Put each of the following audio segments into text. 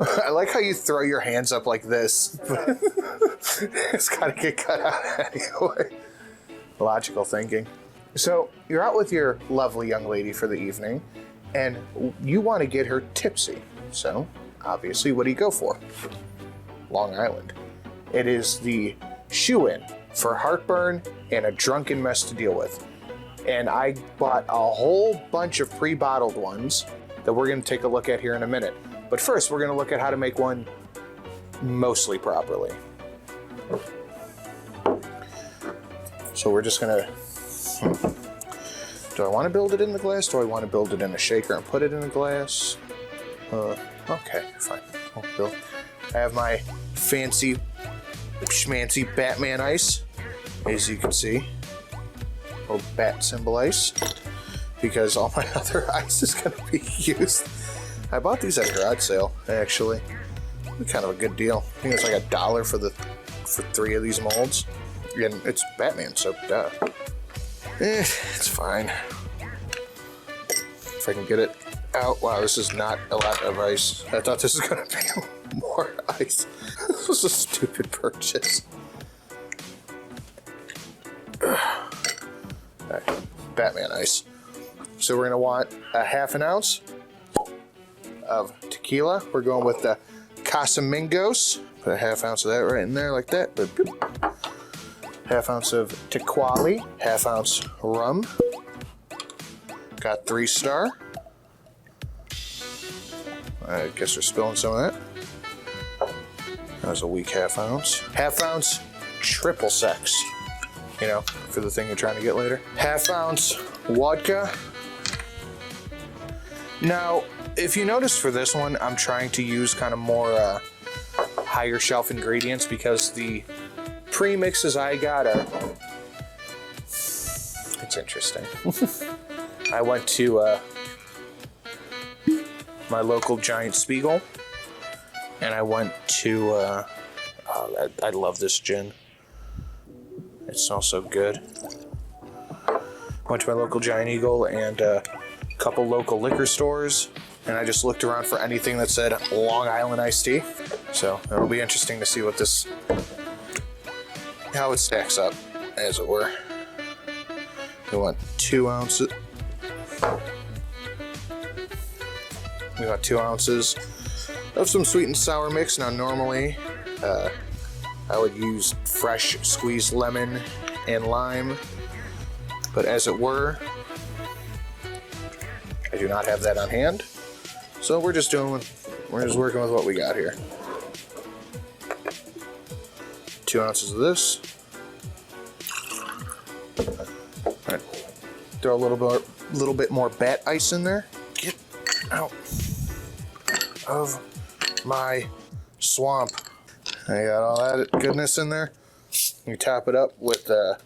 I like how you throw your hands up like this. It's gotta get cut out anyway. Logical thinking. So you're out with your lovely young lady for the evening, and you want to get her tipsy. So obviously, what do you go for? Long Island. It is the shoe-in for heartburn and a drunken mess to deal with. And I bought a whole bunch of pre-bottled ones that we're going to take a look at here in a minute. But first, we're going to look at how to make one mostly properly. So we're just going to... Do I want to build it in the glass? Do I want to build it in a shaker and put it in a glass? Okay, fine. I'll build. I have my fancy schmancy Batman ice, as you can see. Little bat symbol ice. Because all my other ice is going to be used. I bought these at a garage sale, actually. Kind of a good deal. I think it's like $1 for 3 of these molds. And it's Batman, so duh. It's fine. If I can get it out. Wow, this is not a lot of ice. I thought this was going to be more ice. This was a stupid purchase. Alright, Batman ice. So we're going to want a ½ ounce of tequila. We're going with the Casamigos. Put a ½ ounce of that right in there like that. ½ ounce of Tequali. ½ ounce rum. Got 3 Star. I guess we're spilling some of that. That was a weak ½ ounce. ½ ounce triple sex. You know, for the thing you're trying to get later. ½ ounce vodka. Now, if you notice for this one, I'm trying to use kind of more higher shelf ingredients because the pre-mixes I got are... It's interesting. I went to my local Giant Spiegel, and I went to... I love this gin. It smells so good. Went to my local Giant Eagle and a couple local liquor stores, and I just looked around for anything that said Long Island iced tea. So it'll be interesting to see what this, how it stacks up, as it were. We want 2 ounces. We got 2 ounces of some sweet and sour mix. Now normally I would use fresh squeezed lemon and lime, but as it were, I do not have that on hand. So we're just working with what we got here. 2 ounces of this. All right. Throw a little bit more bat ice in there. Get out of my swamp. I got all that goodness in there. You top it up with a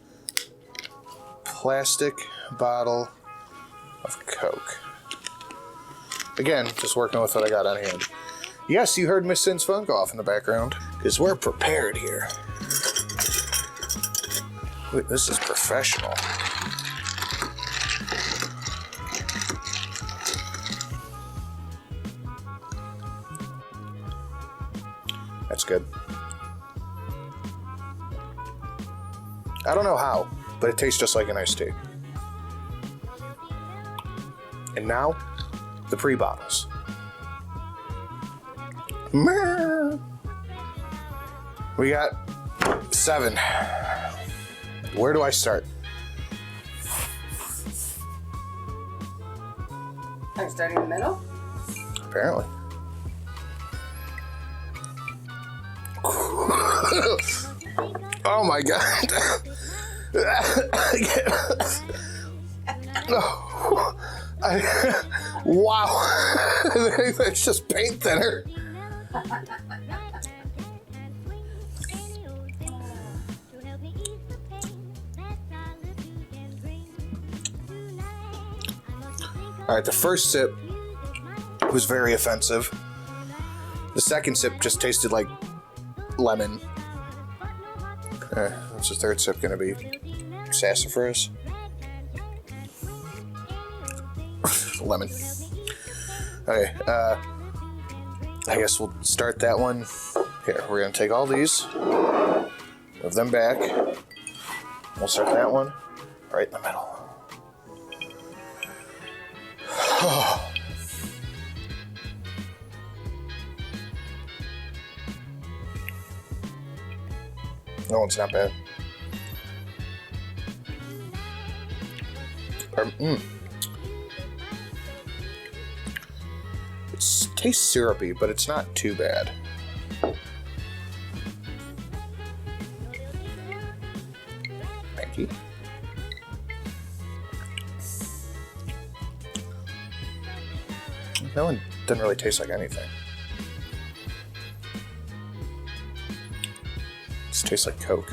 plastic bottle of Coke. Again, just working with what I got on hand. Yes, you heard Miss Sin's phone go off in the background, because we're prepared here. Wait, this is professional. That's good. I don't know how, but it tastes just like an iced tea. And now, the pre-bottles. We got 7. Where do I start? I'm starting in the middle? Apparently. Oh my god. Wow. That's just paint thinner. All right, the first sip was very offensive. The second sip just tasted like lemon. What's the third sip gonna be? Sassafras? Lemon. Okay, I guess we'll start that one. Here, we're gonna take all these, move them back. We'll start that one right in the middle. That one's not bad. It tastes syrupy, but it's not too bad. Thank you. That one doesn't really taste like anything. It tastes like Coke.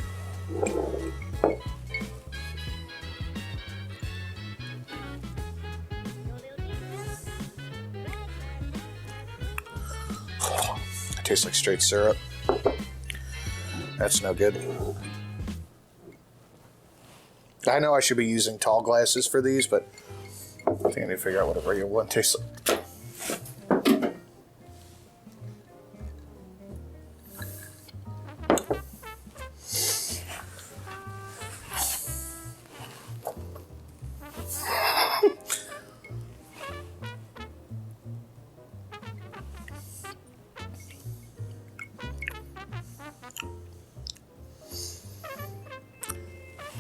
It tastes like straight syrup. That's no good. I know I should be using tall glasses for these, but I think I need to figure out what a regular one tastes like.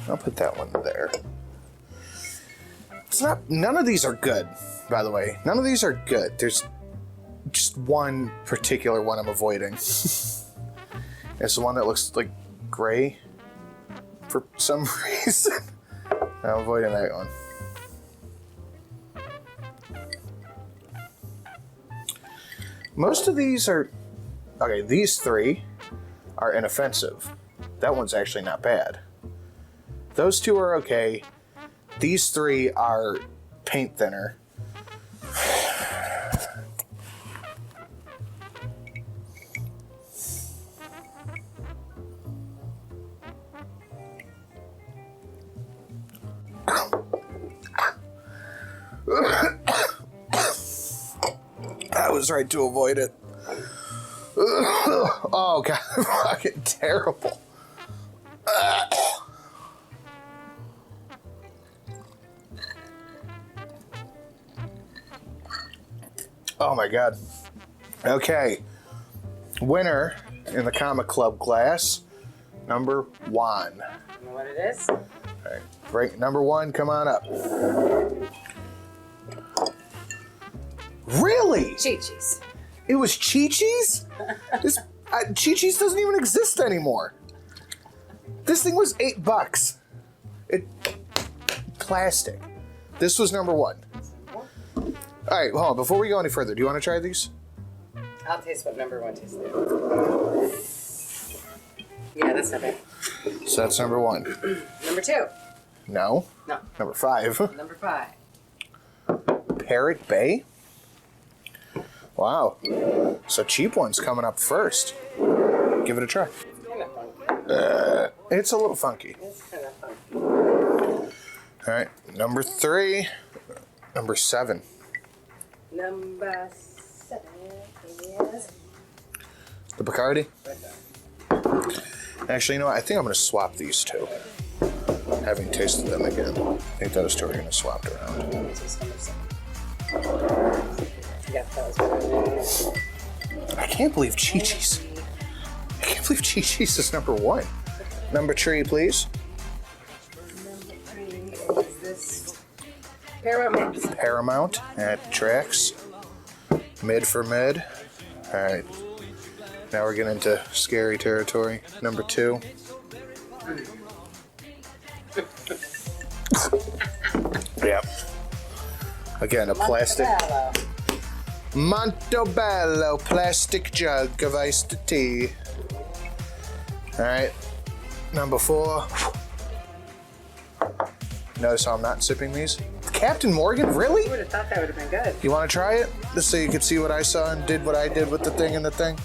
I'll put that one there. It's not, none of these are good, by the way. None of these are good. There's just one particular one I'm avoiding. It's the one that looks like gray for some reason. I'm avoiding that one. Most of these are, okay, these three are inoffensive. That one's actually not bad. Those two are okay. These three are paint thinner. I was right to avoid it. Oh god, fucking terrible. Oh my god. Okay. Winner in the comic club glass, number 1. You know what it is? Okay. Right, number 1, come on up. Really? Chi-Chi's. It was Chi-Chi's? Chi-Chi's doesn't even exist anymore. This thing was $8. Plastic. This was number 1. All right, hold on. Before we go any further, do you want to try these? I'll taste what number 1 tastes like. Yeah, that's not bad. So that's number 1. Number 2. No. No. Number 5. Number 5. Parrot Bay? Wow. So cheap one's coming up first. Give it a try. It's kind of funky. It's a little funky. It's kind of funky. All right, number 3. Number 7. Number 7 is... The Bacardi? Right there. Actually, you know what? I think I'm going to swap these two. Having tasted them again. I think those two are going to swap around. Yeah, that was good. I can't believe Chi-Chi's. I can't believe Chi-Chi's is number 1. Number 3, please. Number 3 is this Paramount. Paramount at tracks. Mid for mid. All right. Now we're getting into scary territory. Number 2. Yep. Again, a plastic. Montebello plastic jug of iced tea. All right. Number 4. Notice how I'm not sipping these. Captain Morgan, really? I would have thought that would have been good. You want to try it? Just so you could see what I saw and did what I did with the thing and the thing.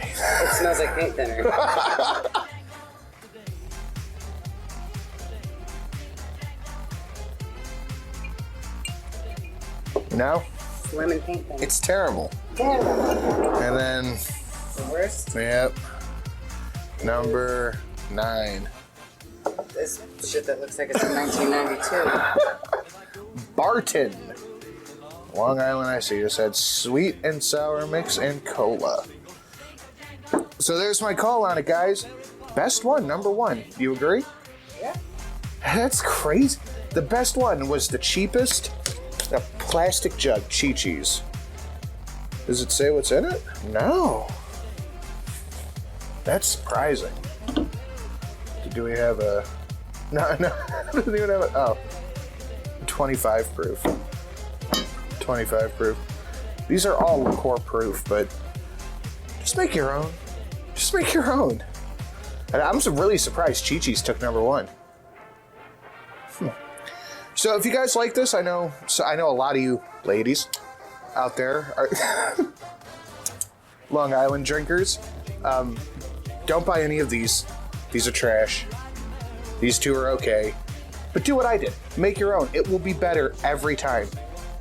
It smells like paint thinner. No? Lemon paint thinner. It's terrible. Terrible. And then, The worst. yep, number 9. This shit that looks like it's from 1992. Barton. Long Island Ice. You just had sweet and sour mix and cola. So there's my call on it, guys. Best one, number 1. You agree? Yeah. That's crazy. The best one was the cheapest, a plastic jug, Chi-Chi's. Does it say what's in it? No. That's surprising. Do we have a... No, it doesn't even have a... Oh. 25 proof. 25 proof. These are all liqueur proof, but just make your own. Just make your own. And I'm really surprised Chi-Chi's took number 1. So if you guys like this, I know a lot of you ladies out there are Long Island drinkers. Don't buy any of these. These are trash. These 2 are okay. But do what I did. Make your own. It will be better every time.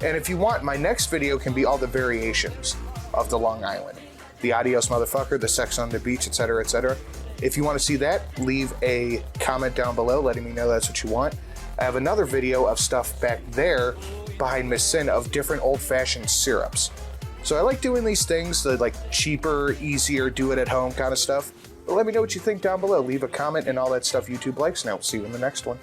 And if you want, my next video can be all the variations of the Long Island. The Adios Motherfucker, the Sex on the Beach, etc., etc. If you want to see that, leave a comment down below letting me know that's what you want. I have another video of stuff back there behind Miss Sin of different old-fashioned syrups. So I like doing these things, the like cheaper, easier, do it at home kind of stuff. But let me know what you think down below. Leave a comment and all that stuff YouTube likes, and I'll see you in the next one.